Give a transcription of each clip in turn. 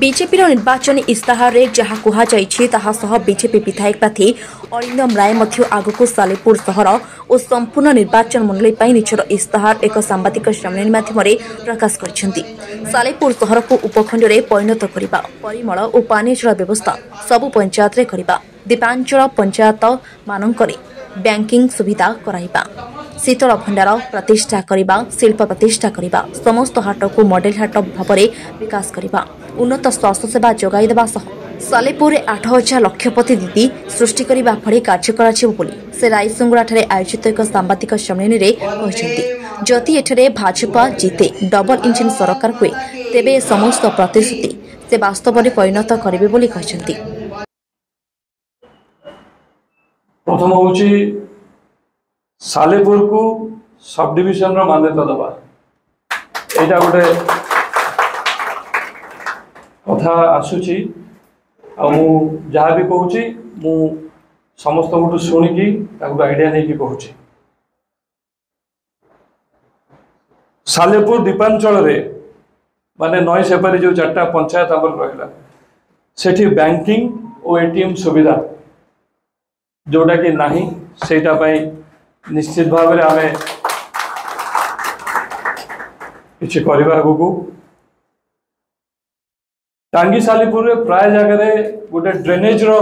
BJP निर्वाचन इस्ताहार जहाँ कहुई BJP विधायक प्रार्थी अरिंदम राय आगक सालेपुर सहर और संपूर्ण निर्वाचन मंडली निजर इस्ताहार एक सांबादिक सम्मेलन माध्यम प्रकाश कर सालेपुर सहर को उपखंड में परिणत करने परिमल और पानी जल व्यवस्था सबु पंचायत रे करने द्वीपांचल पंचायत मानक बैंकिंग सुविधा कराइबा शीतल भंडार प्रतिष्ठा करने शिल्प प्रतिष्ठा करने समस्त हाट को मॉडल हाट भाव में विकास करने उन्नत स्वास्थ्य सेवा जोगाईदेवा सालेपुर 8,000 लक्षपति दीदी सृष्टि करने भली कार्य कर रायसंगुड़ा आयोजित एक सांबादिक सम्मेलन में जदि एठरे भाजपा जीते डबल इंजिन सरकार हुए तेबे समस्त प्रतिश्रुति से वास्तव में परिणत करेंगे बोली कहते। प्रथम हूँ सालेपुर को सब डिविजन मान्यता दबा यहाँ गोटे कथा आसूची जहाँ भी कहूँ मु समस्त को शुणिकी आइडिया नहीं कहूँ सालेपुर द्वीपांचल माने नई सेपारी जो 4टा पंचायत आम रहा सेठी बैंकिंग और एटीएम सुविधा जोटा कि नहीं सेटा निश्चित भाव में आमे किछि करबा आगु टांगी सालेपुर रे प्राय जगह गोटे ड्रेनेज रो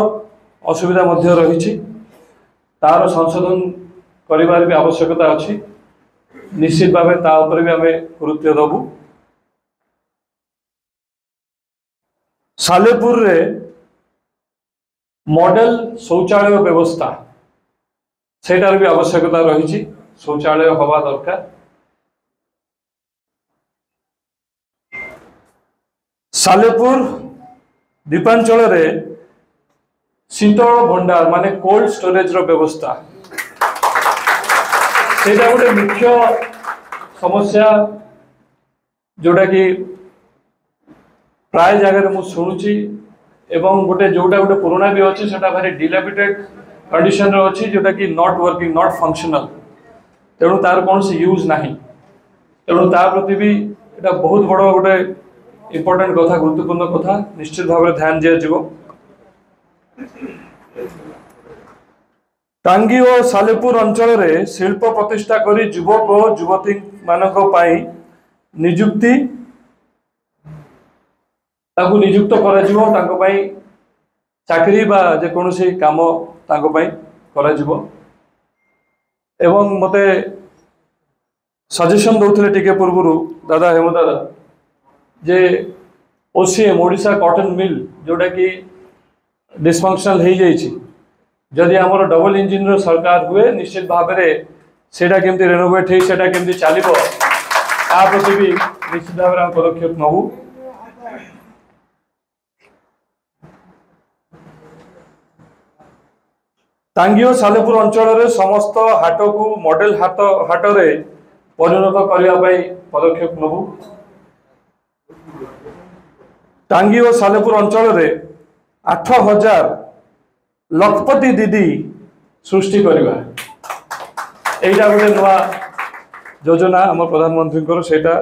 असुविधा मध्य रही तार संशोधन करिवार भी आवश्यकता अच्छी निश्चित भाव ता ऊपर भी आमे गुरुत्व दबु। सालेपुर रे मॉडल शौचालय व्यवस्था सेटार भी आवश्यकता रही शौचालय हवा दरकार। सालेपुर द्वीपांचल रे शीतल भंडार माने कोल्ड स्टोरेज रो व्यवस्था सेटा गोटे मुख्य समस्या जोटा कि प्राय जगह मु शुणुची एवं गोटे जोटा गोटे पुराना भी अच्छी सेटा भारी डिलापिटेड कंडीशन रो अच्छी जोटा कि नॉट वर्किंग नॉट फंक्शनल तेणु तार कौन से यूज नहीं तेणु ता प्रति भी एटा बहुत बड़ गोटे इम्पोर्टेंट कथा गुरुत्वपूर्ण कथा निश्चित भाव में ध्यान दिया। टांगी और सालेपुर अंचल रे शिल्प प्रतिष्ठा करी युवक और युवती मानक पाई नियुक्ति ताकू नियुक्त करा जिवो ताको पाई चाकरी बा जे कोनोसी काम ताको पाई करा जिवो एवं मते सजेशन दउथले टिके पूर्वरु दादा हेमु दादा जे ओसीएम ओडिशा कॉटन मिल जोटा कि डिसफंक्शनल हो जाइए जदि आमर डबल इंजिन रो सरकार हुए निश्चित भाव में सेटा केमती रेनोवेट हो सेटा केमती चलिबो आ प्रति भी निश्चित भाव में पदक्षेप नबू। टांगी और सालेपुर अंचल रे समस्त हाट को मॉडल हाट रे परिणत करने पदक्षेप नबू। टांगी और सालेपुर अंचल रे 8,000 लखपति दीदी सृष्टि करवा एटा गोटे नुआ योजना आम प्रधानमंत्री सेटा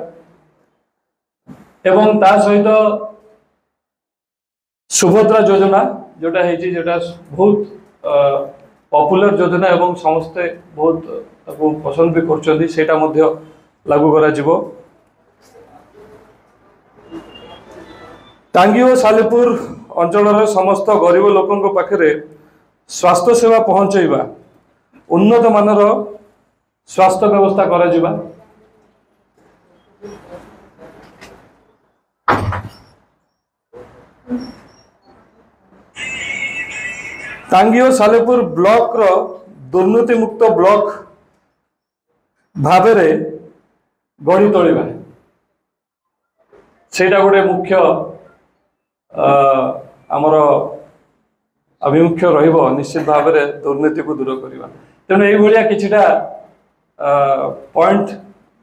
एवं ता सहित सुभद्रा योजना जोटा है जोटा बहुत पॉपुलर योजना एवं समस्ते बहुत पसंद भी कर लागू करा जिवो। टांगी और सालेपुर अंचल समस्त गरीब लोकों पाखे स्वास्थ्य सेवा पहुँचेबा उन्नत मानर स्वास्थ्य व्यवस्था करा जिबा। टांगी और सालेपुर ब्लॉक रो दुर्नीति मुक्त ब्लॉक भाव गढ़ी तोलिबा सेटा गोटे मुख्य आमर आभिमुख्य रहिबो निश्चित भाव में दुर्नीति को दूर करवा तेणु ये किछिटा पॉइंट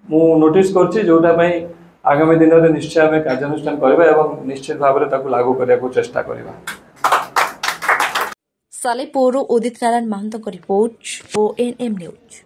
मु नोटिस करछि जोटा आगामी दिन में निश्चय आम कार्यानुष्ठान करबा एवं निश्चित भाव में ताकू लागू करने को चेष्टा करबा। सालेपुर उदित नारायण महंत रिपोर्ट ONM न्यूज।